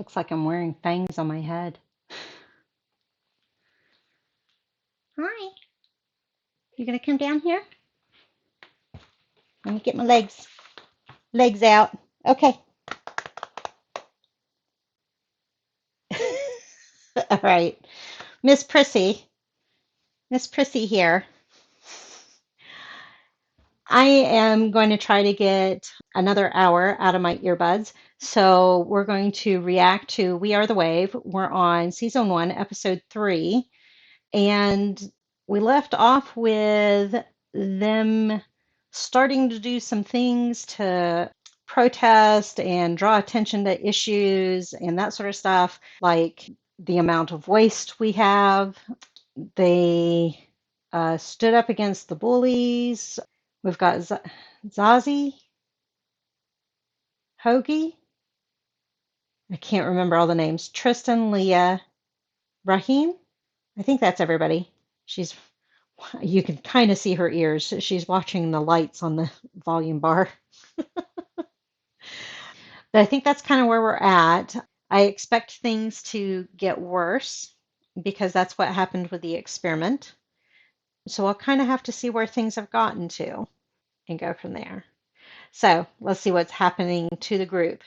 Looks like I'm wearing fangs on my head. Hi. You gonna come down here? Let me get my legs out. Okay. All right. Miss Prissy. Miss Prissy here. I am going to try to get another hour out of my earbuds. So we're going to react to We Are the Wave. We're on season 1, episode 3. And we left off with them starting to do some things to protest and draw attention to issues and that sort of stuff, like the amount of waste we have. They stood up against the bullies. We've got Zazie, Hoagie. I can't remember all the names. Tristan, Leah, Raheem. I think that's everybody. She's, you can kind of see her ears. She's watching the lights on the volume bar. But I think that's kind of where we're at. I expect things to get worse because that's what happened with the experiment. So I'll kind of have to see where things have gotten to and go from there. So let's see what's happening to the group.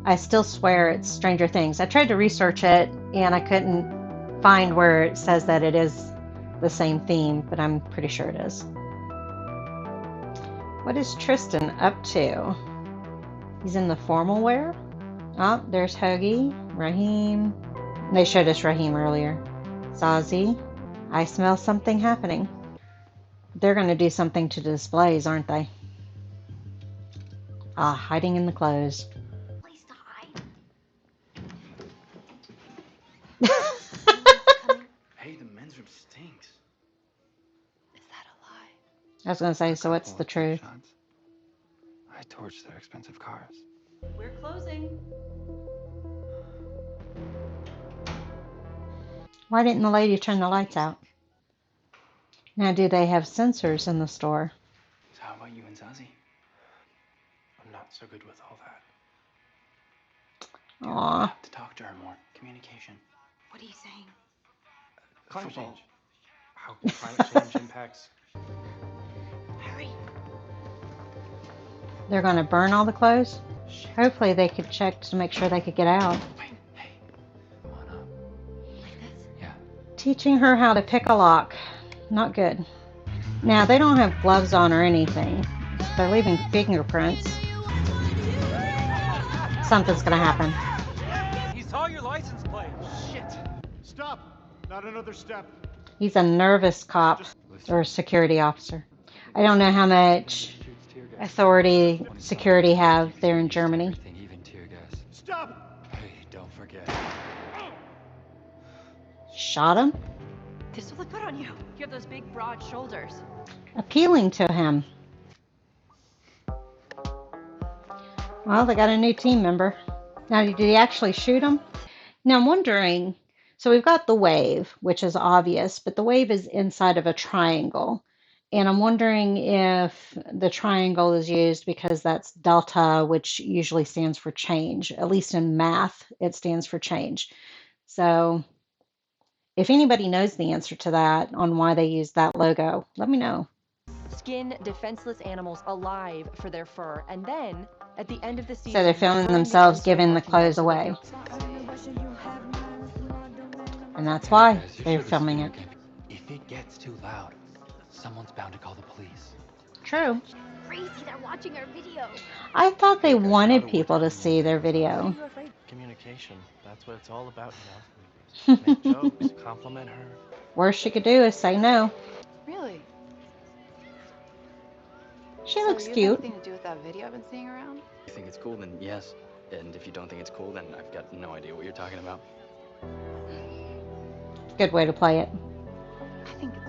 I still swear it's Stranger Things. I tried to research it and I couldn't find where it says that it is the same theme, but I'm pretty sure it is. What is Tristan up to? He's in the formal wear. Oh, there's Hoagie, Raheem. They showed us Raheem earlier. Zazie. I smell something happening. They're going to do something to the displays, aren't they? Ah, hiding in the clothes. Place to hide. Hey, the men's room stinks. Is that a lie? I was going to say, so what's the truth? I torched their expensive cars. We're closing. Why didn't the lady turn the lights out? Now, do they have sensors in the store? So how about you and Zazie? I'm not so good with all that. Aw. You have to talk to her more. Communication. What are you saying? Climate change. How climate change impacts. Hurry. They're going to burn all the clothes? Shit. Hopefully they could check to make sure they could get out. Wait, hey. Come on up. Like this? Yeah. Teaching her how to pick a lock. Not good. Now, they don't have gloves on or anything. They're leaving fingerprints. Something's going to happen. He saw your license plate. Shit. Stop! Not another step. He's a nervous cop or security officer. I don't know how much authority security have there in Germany. Everything, even tear gas. Stop! Hey, don't forget. Shot him? This will look good on you. You have those big, broad shoulders. Appealing to him. Well, they got a new team member. Now, did he actually shoot him? Now, I'm wondering, so we've got the wave, which is obvious, but the wave is inside of a triangle. And I'm wondering if the triangle is used because that's delta, which usually stands for change. At least in math, it stands for change. So if anybody knows the answer to that on why they use that logo, let me know. Skin defenseless animals alive for their fur, and then at the end of the season, So they're filming burn the themselves inside giving the parking lot clothes so they away. don't- And that's why Guys, you they're should filming listen it. to your game. If it gets too loud, someone's bound to call the police. True. Crazy, they're watching our video. I thought they wanted people to see their video. Communication. That's what it's all about, you know? Make jokes, compliment her. Worst she could do is say no. Really? She So looks you have cute. anything to do with that video I've been seeing around? If you think it's cool, then yes. And if you don't think it's cool, then I've got no idea what you're talking about. Good way to play it. I think it's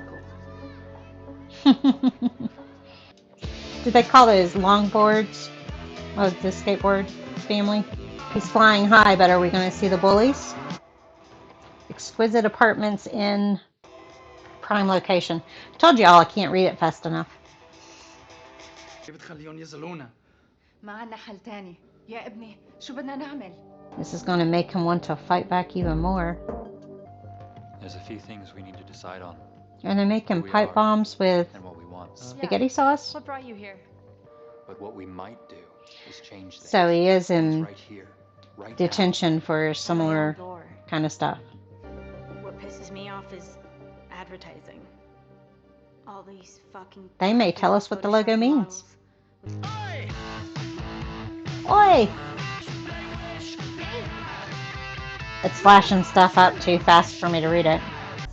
cool. Do they call those longboards? Oh, the skateboard family? He's flying high, but are we going to see the bullies? Exquisite apartments in prime location. Told y'all I can't read it fast enough. كيف تخليهم يصلونا؟ معنا حل تاني. يا ابني شو بدنا نعمل؟ This is going to make him want to fight back even more. There's a few things we need to decide on. And they make him Who we pipe are bombs with and what we want. spaghetti sauce. What brought you here? But what we might do is change things. So he is Things in right here, right detention for My similar own door. kind of stuff. What pisses me off is advertising. All these fucking. They may goddamn tell us what the logo Photoshop means. models. Oi! It's flashing stuff up too fast for me to read it.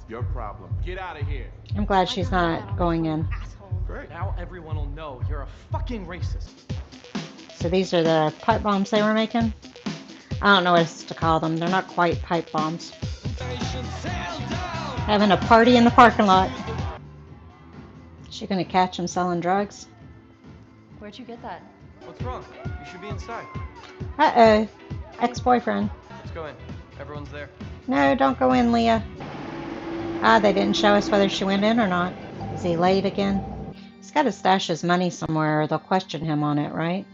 Your problem. Get out of here. I'm glad she's not going in. Asshole. Great. Now everyone will know you're a fucking racist. So these are the pipe bombs they were making? I don't know what else to call them. They're not quite pipe bombs. Having a party in the parking lot. Is she gonna catch him selling drugs? Where'd you get that? What's wrong? You should be inside. Uh-oh. Ex-boyfriend. Let's go in. Everyone's there. No, don't go in, Leah. Ah, they didn't show us whether she went in or not. Is he late again? He's got to stash his money somewhere or they'll question him on it, right?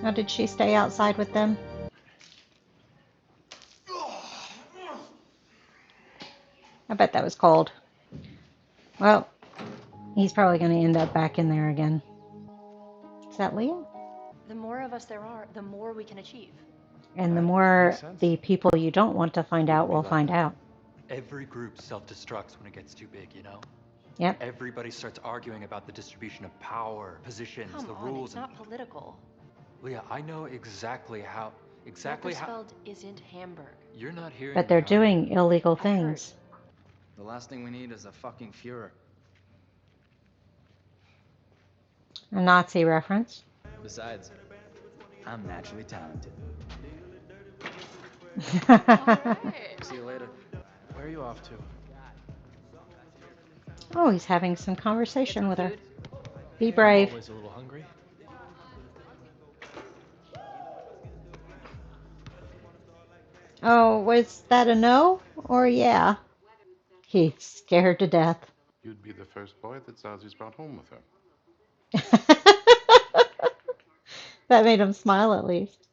Now, did she stay outside with them? I bet that was cold. Well, he's probably going to end up back in there again. Is that Leah? The more of us there are, the more we can achieve. And the more Makes sense. the people you don't want to find out will find out. Every group self-destructs when it gets too big, you know? Yep. Everybody starts arguing about the distribution of power, positions, Come the on, rules. it's not political. Leah, I know exactly how. Bakersfeld isn't Hamburg. You're not hearing. But they're me, honey. doing illegal I things. The last thing we need is a fucking Fuhrer. A Nazi reference. Besides, I'm naturally talented. See you later. Where are you off to? Oh, he's having some conversation with her. Food. Be brave. Always a little hungry. Oh, was that a no or yeah? He's scared to death. You'd be the first boy that Zazzy's brought home with her. That made him smile at least.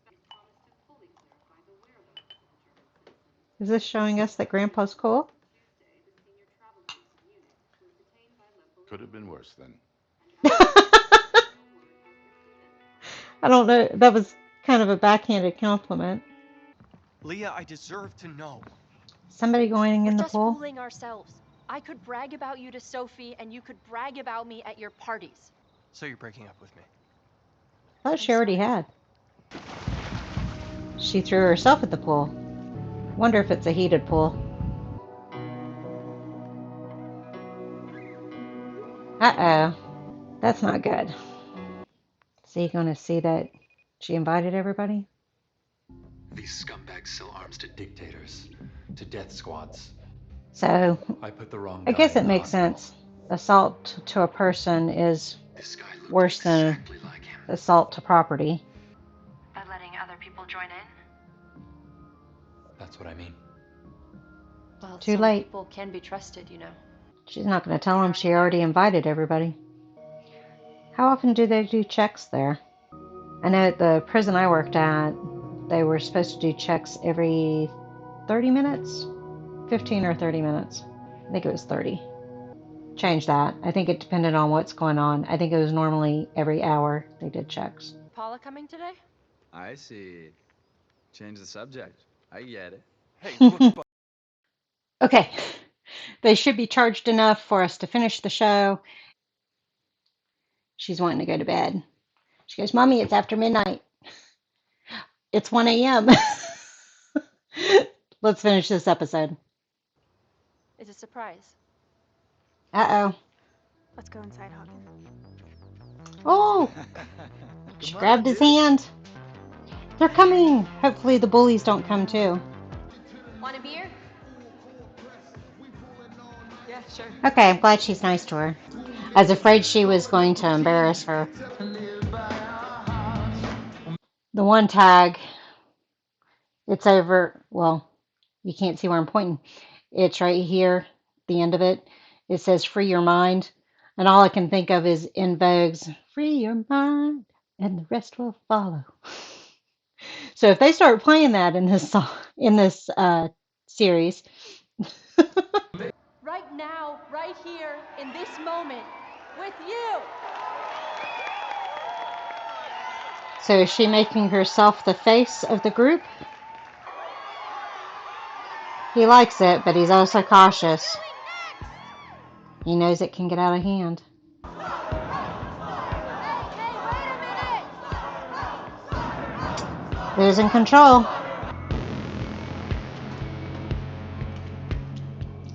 Is this showing us that Grandpa's cool? Could have been worse then. I don't know. That was kind of a backhanded compliment. Leah, I deserve to know. Somebody going in We're the just pool? fooling ourselves. I could brag about you to Sophie, and you could brag about me at your parties. So you're breaking up with me. I thought she already had. She threw herself at the pool. Wonder if it's a heated pool. Uh-oh. That's not good. Is he going to see that she invited everybody? These scumbags sell arms to dictators, to death squads. So, I put the wrong. I guy guess in it the makes hospital. sense. Assault to a person is This guy looked worse than exactly like him. assault to property. By letting other people join in? That's what I mean. Well, Too some late. people can be trusted, you know. She's not going to tell him she already invited everybody. How often do they do checks there? I know at the prison I worked at, they were supposed to do checks every 30 minutes? 15 or 30 minutes. I think it was 30. Change that. I think it depended on what's going on. I think it was normally every hour they did checks. Paula coming today? I see. Change the subject. I get it. Hey, look, Okay. They should be charged enough for us to finish the show. She's wanting to go to bed. She goes, Mommy, it's after midnight. It's 1 a.m. Let's finish this episode. It's a surprise. Uh-oh. Let's go inside, Hawkins. Oh, she grabbed his hand. They're coming. Hopefully the bullies don't come too. Want a beer? Yeah, sure. Okay, I'm glad she's nice to her. I was afraid she was going to embarrass her. The one tag, it's over, well, you can't see where I'm pointing. It's right here, the end of it. It says free your mind. And all I can think of is In Vogue's free your mind and the rest will follow. So if they start playing that in this series, Right now, right here, in this moment, with you. so is she making herself the face of the group? He likes it, but he's also cautious. He knows it can get out of hand. Losing control.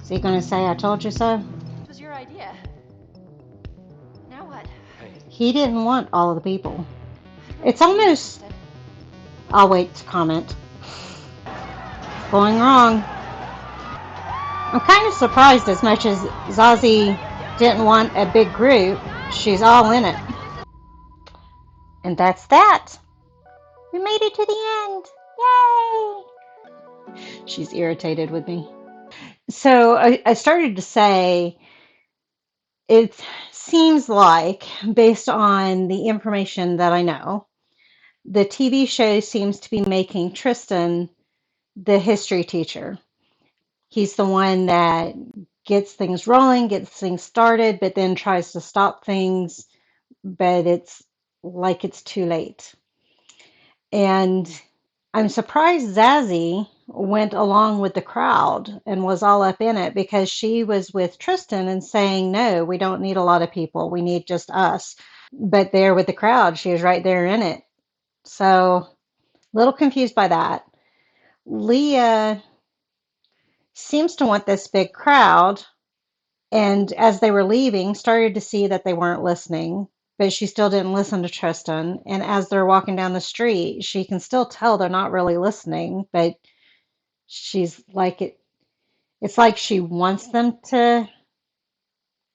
Is he going to say, I told you so? This was your idea. Now what? Hey, He didn't want all of the people. It's almost... I'll wait to comment. Going wrong. I'm kind of surprised as much as Zazie didn't want a big group. She's all in it. And that's that. We made it to the end. Yay! She's irritated with me. So I started to say, it seems like, based on the information that I know, the TV show seems to be making Tristan the history teacher. He's the one that gets things rolling, gets things started, but then tries to stop things, but it's like it's too late. And I'm surprised Zazie went along with the crowd and was all up in it, because she was with Tristan and saying, no, we don't need a lot of people. We need just us. But there with the crowd, she was right there in it. So a little confused by that. Leah seems to want this big crowd, and as they were leaving, started to see that they weren't listening, but she still didn't listen to Tristan. And as they're walking down the street, she can still tell they're not really listening, but she's like, it's like she wants them to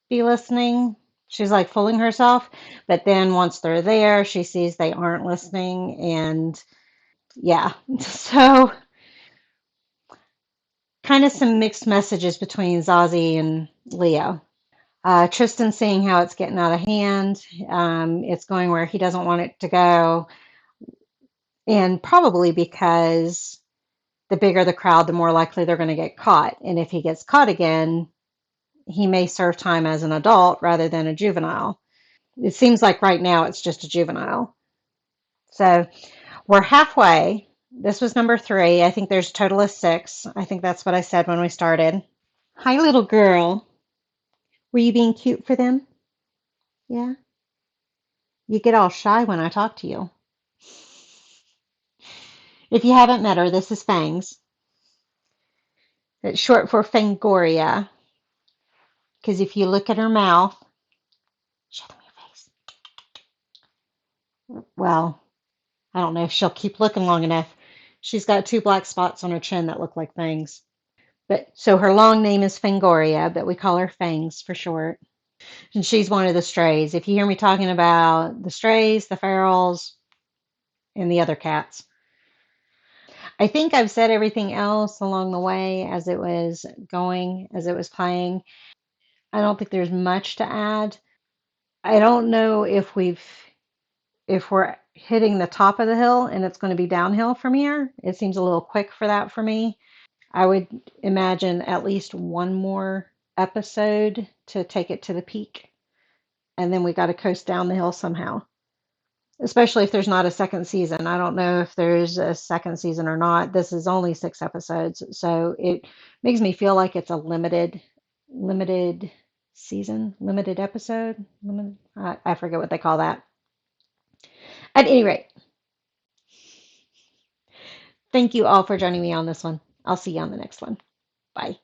be listening. She's like fooling herself, but then once they're there, she sees they aren't listening, and yeah. So kind of some mixed messages between Zazie and Leo. Tristan seeing how it's getting out of hand. It's going where he doesn't want it to go. And probably because the bigger the crowd, the more likely they're going to get caught. And if he gets caught again, he may serve time as an adult rather than a juvenile. It seems like right now it's just a juvenile. So we're halfway. This was number 3. I think there's a total of 6. I think that's what I said when we started. Hi, little girl. Were you being cute for them? Yeah? You get all shy when I talk to you. If you haven't met her, this is Fangs. It's short for Fangoria, because if you look at her mouth, show them your face. Well, I don't know if she'll keep looking long enough. She's got 2 black spots on her chin that look like fangs. But so her long name is Fangoria, but we call her Fangs for short. And she's one of the strays. If you hear me talking about the strays, the ferals, and the other cats. I think I've said everything else along the way as it was going, as it was playing. I don't think there's much to add. I don't know if we're hitting the top of the hill and it's going to be downhill from here. It seems a little quick for that for me. I would imagine at least one more episode to take it to the peak, and then we got to coast down the hill somehow. Especially if there's not a second season. I don't know if there's a second season or not. This is only 6 episodes, so it makes me feel like it's a limited season, limited episode. I forget what they call that. At any rate, thank you all for joining me on this one. I'll see you on the next one. Bye.